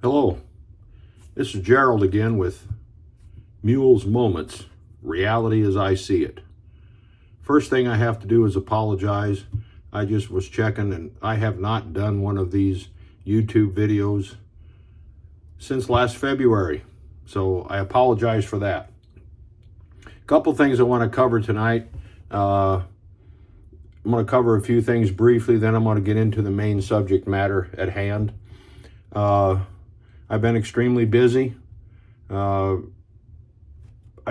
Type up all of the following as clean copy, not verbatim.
Hello, this is Gerald again with Mule's Moments, Reality as I See It. First thing I have to do is apologize. I just was checking and I have not done one of these YouTube videos since last February. So I apologize for that. A couple things I want to cover tonight. I'm going to cover a few things briefly, then I'm going to get into the main subject matter at hand. I've been extremely busy. I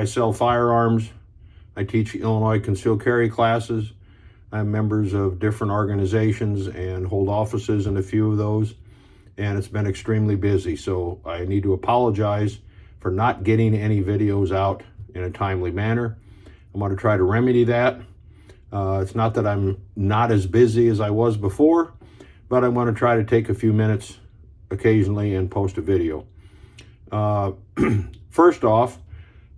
sell firearms. I teach Illinois concealed carry classes. I'm members of different organizations and hold offices in a few of those. And it's been extremely busy. So I need to apologize for not getting any videos out in a timely manner. I'm going to try to remedy that. It's not that I'm not as busy as I was before, but I'm going to try to take a few minutes occasionally and post a video. First off,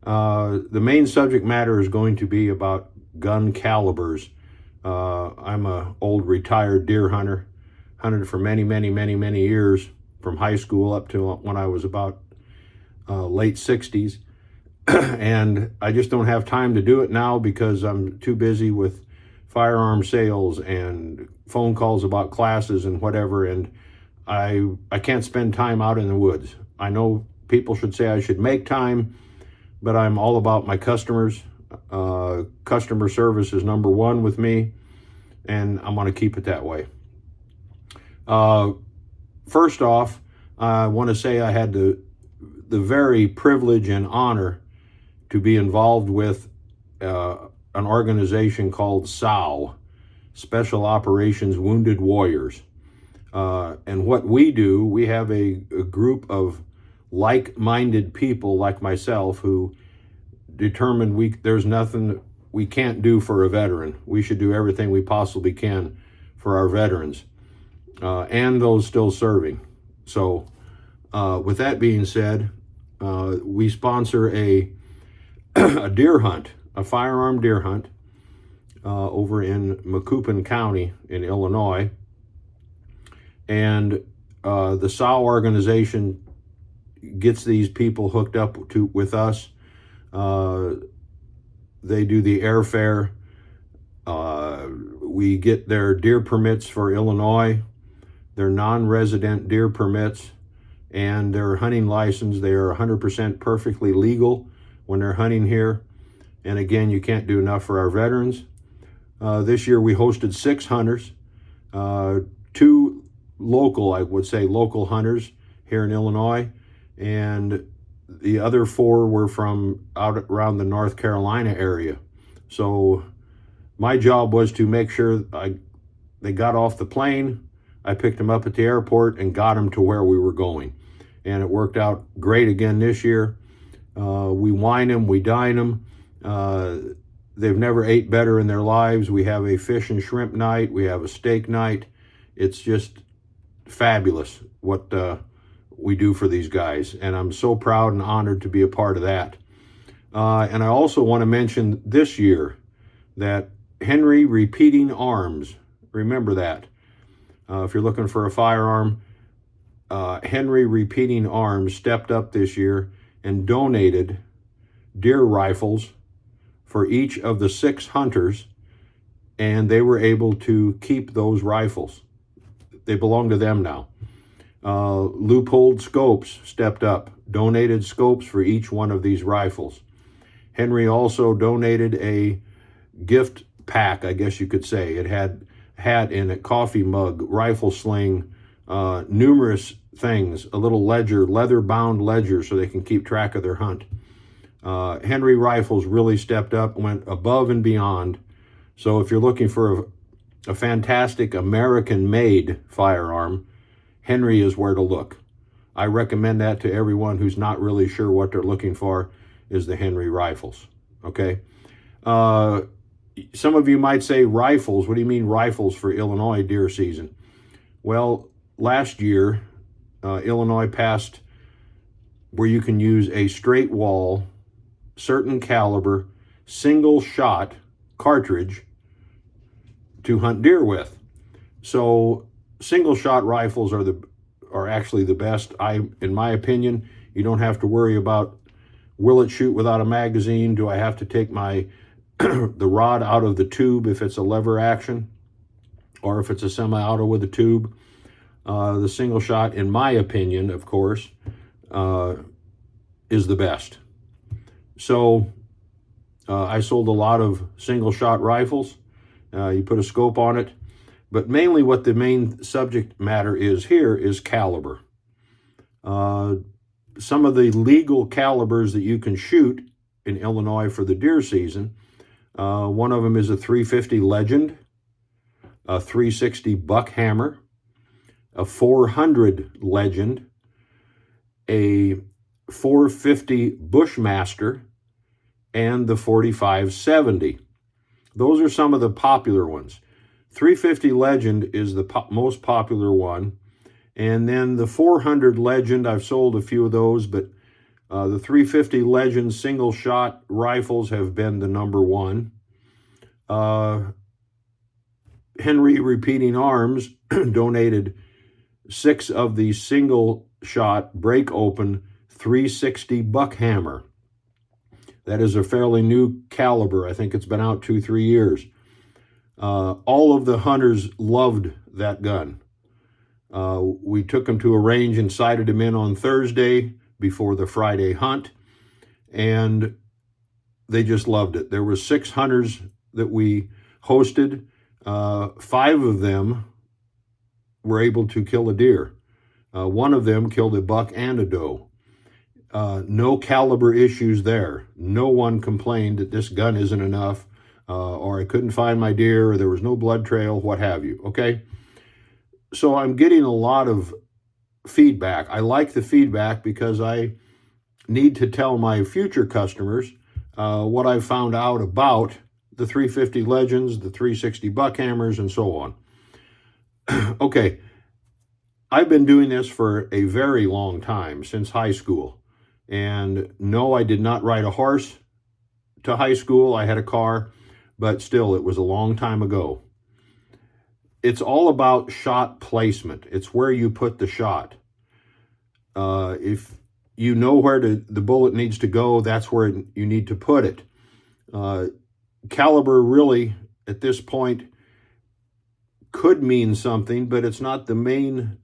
the main subject matter is going to be about gun calibers. I'm an old retired deer hunter, hunted for many years, from high school up to when I was about late 60s. And I just don't have time to do it now because I'm too busy with firearm sales and phone calls about classes and whatever, and I can't spend time out in the woods. I know people should say I should make time, but I'm all about my customers. Customer service is number one with me, and I'm going to keep it that way. First off, I want to say I had the very privilege and honor to be involved with an organization called SOW, Special Operations Wounded Warriors. And what we do, we have a group of like-minded people like myself who determined there's nothing we can't do for a veteran. We should do everything we possibly can for our veterans and those still serving. So with that being said, we sponsor a deer hunt, a firearm deer hunt over in Macoupin County in Illinois. And the SOW organization gets these people hooked up with us. They do the airfare. We get their deer permits for Illinois, their non-resident deer permits, and their hunting license. They are 100% perfectly legal when they're hunting here. And again, you can't do enough for our veterans. This year we hosted 6 hunters, 2 local, I would say local hunters here in Illinois, and the other 4 were from out around the North Carolina area. So my job was to make sure they got off the plane. I picked them up at the airport and got them to where we were going. And it worked out great again this year. We wine them, we dine them. They've never ate better in their lives. We have a fish and shrimp night. We have a steak night. It's just fabulous what we do for these guys, and I'm so proud and honored to be a part of that. And I also want to mention this year that Henry Repeating Arms, remember that. If you're looking for a firearm, Henry Repeating Arms stepped up this year and donated deer rifles for each of the 6 hunters, and they were able to keep those rifles. They belong to them now. Loophole Scopes stepped up, donated scopes for each one of these rifles. Henry also donated a gift pack, I guess you could say. It had a hat in it, coffee mug, rifle sling, numerous things, a little ledger, leather-bound ledger so they can keep track of their hunt. Henry Rifles really stepped up, went above and beyond. So if you're looking for a fantastic American-made firearm, Henry is where to look. I recommend that to everyone who's not really sure what they're looking for, is the Henry Rifles, okay? Some of you might say rifles. What do you mean rifles for Illinois deer season? Well, last year, Illinois passed where you can use a straight wall, certain caliber, single shot cartridge to hunt deer with. So single shot rifles are are actually the best. In my opinion, you don't have to worry about, will it shoot without a magazine? Do I have to take my the rod out of the tube if it's a lever action, or if it's a semi-auto with a tube? The single shot, in my opinion, of course, is the best. So I sold a lot of single shot rifles. You put a scope on it, but mainly what the main subject matter is here is caliber. Some of the legal calibers that you can shoot in Illinois for the deer season, one of them is a 350 Legend, a 360 Buckhammer, a 400 Legend, a 450 Bushmaster, and the 4570. Those are some of the popular ones. 350 Legend is the most popular one. And then the 400 Legend, I've sold a few of those, but the 350 Legend single shot rifles have been the number one. Henry Repeating Arms donated 6 of the single shot break open 360 Buckhammer. That is a fairly new caliber. I think it's been out 2-3 years. All of the hunters loved that gun. We took them to a range and sighted them in on Thursday before the Friday hunt, and they just loved it. There were 6 hunters that we hosted. 5 of them were able to kill a deer. One of them killed a buck and a doe. No caliber issues there. No one complained that this gun isn't enough, or I couldn't find my deer, or there was no blood trail, what have you, okay? So I'm getting a lot of feedback. I like the feedback because I need to tell my future customers what I found out about the 350 Legends, the 360 Buckhammers, and so on. Okay, I've been doing this for a very long time, since high school. And no, I did not ride a horse to high school. I had a car, but still, it was a long time ago. It's all about shot placement. It's where you put the shot. If you know where the bullet needs to go, that's where you need to put it. Caliber really, at this point, could mean something, but it's not the main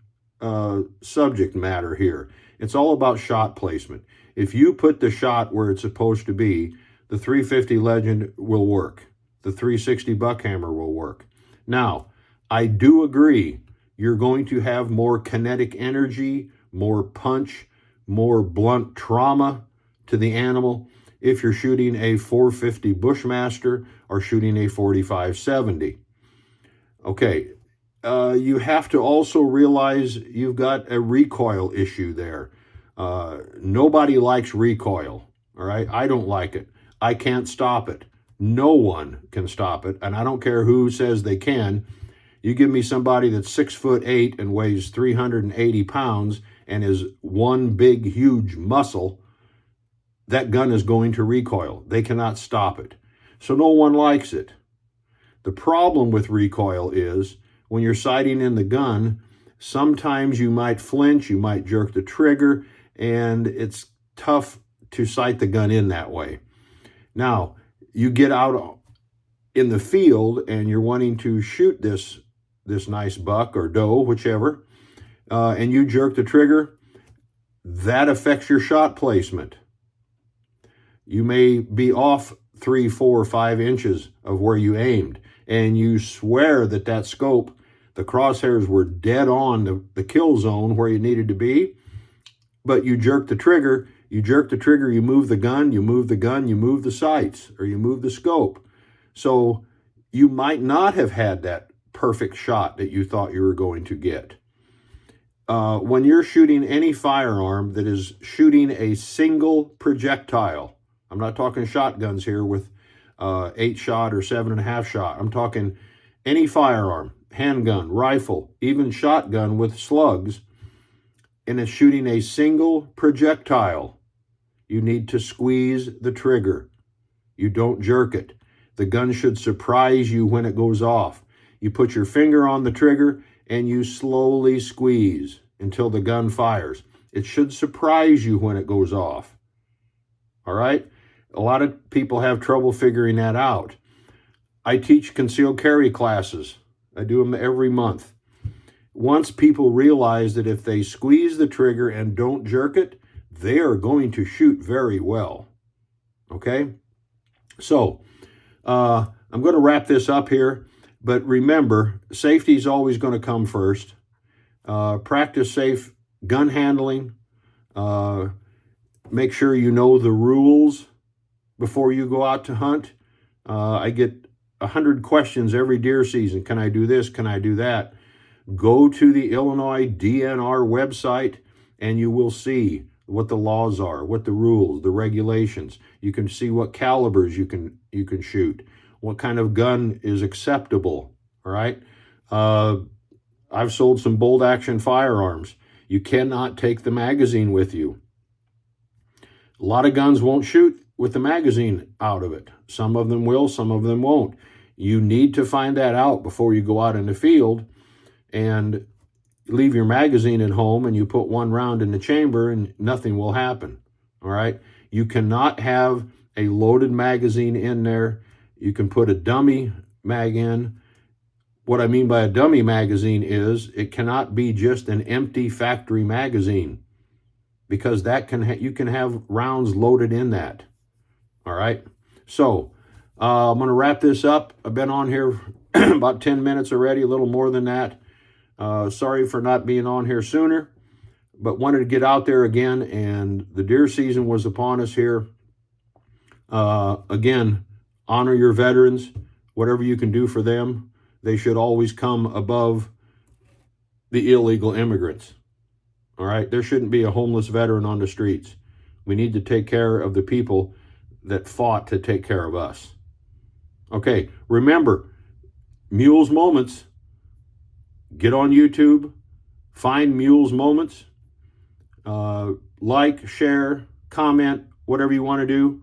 subject matter here. It's all about shot placement. If you put the shot where it's supposed to be, the 350 Legend will work. The 360 Buckhammer will work. Now, I do agree, you're going to have more kinetic energy, more punch, more blunt trauma to the animal if you're shooting a 450 Bushmaster or shooting a 4570. Okay, you have to also realize you've got a recoil issue there. Nobody likes recoil, all right? I don't like it. I can't stop it. No one can stop it, and I don't care who says they can. You give me somebody that's 6'8" and weighs 380 pounds and is one big, huge muscle, that gun is going to recoil. They cannot stop it. So no one likes it. The problem with recoil is when you're sighting in the gun, sometimes you might flinch, you might jerk the trigger, and it's tough to sight the gun in that way. Now, you get out in the field and you're wanting to shoot this nice buck or doe, whichever, and you jerk the trigger, that affects your shot placement. You may be off 3, 4, 5 inches of where you aimed, and you swear that scope, the crosshairs were dead on the kill zone where you needed to be, but you jerk the trigger, you move the gun, you move the sights, or you move the scope. So you might not have had that perfect shot that you thought you were going to get. When you're shooting any firearm that is shooting a single projectile, I'm not talking shotguns here with 8-shot or 7.5 shot. I'm talking any firearm, handgun, rifle, even shotgun with slugs, and it's shooting a single projectile. You need to squeeze the trigger. You don't jerk it. The gun should surprise you when it goes off. You put your finger on the trigger and you slowly squeeze until the gun fires. It should surprise you when it goes off. All right? A lot of people have trouble figuring that out. I teach concealed carry classes. I do them every month. Once people realize that if they squeeze the trigger and don't jerk it, they are going to shoot very well. Okay? So, I'm going to wrap this up here, but remember, safety is always going to come first. Practice safe gun handling. Make sure you know the rules before you go out to hunt. I get 100 questions every deer season. Can I do this? Can I do that? Go to the Illinois DNR website and you will see what the laws are, what the rules, the regulations. You can see what calibers you can shoot, what kind of gun is acceptable. All right. I've sold some bolt action firearms. You cannot take the magazine with you. A lot of guns won't shoot with the magazine out of it. Some of them will, some of them won't. You need to find that out before you go out in the field and leave your magazine at home and you put one round in the chamber and nothing will happen. All right. You cannot have a loaded magazine in there. You can put a dummy mag in. What I mean by a dummy magazine is it cannot be just an empty factory magazine, because that you can have rounds loaded in that. All right. So I'm going to wrap this up. I've been on here about 10 minutes already, a little more than that. Sorry for not being on here sooner, but wanted to get out there again, and the deer season was upon us here. Again, honor your veterans. Whatever you can do for them, they should always come above the illegal immigrants. All right? There shouldn't be a homeless veteran on the streets. We need to take care of the people that fought to take care of us. Okay, remember, Mules Moments. Get on YouTube, find Mules Moments, like, share, comment, whatever you want to do.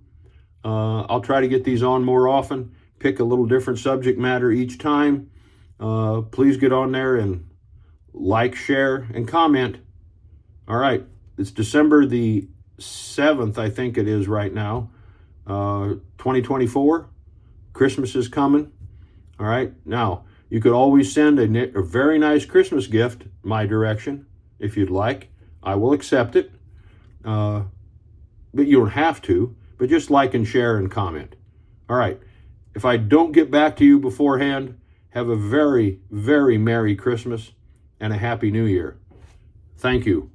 I'll try to get these on more often, pick a little different subject matter each time. Please get on there and like, share, and comment. All right, it's December the 7th, I think it is right now, 2024. Christmas is coming. All right, now, you could always send a very nice Christmas gift my direction if you'd like. I will accept it. But you don't have to. But just like and share and comment. All right. If I don't get back to you beforehand, have a very, very Merry Christmas and a Happy New Year. Thank you.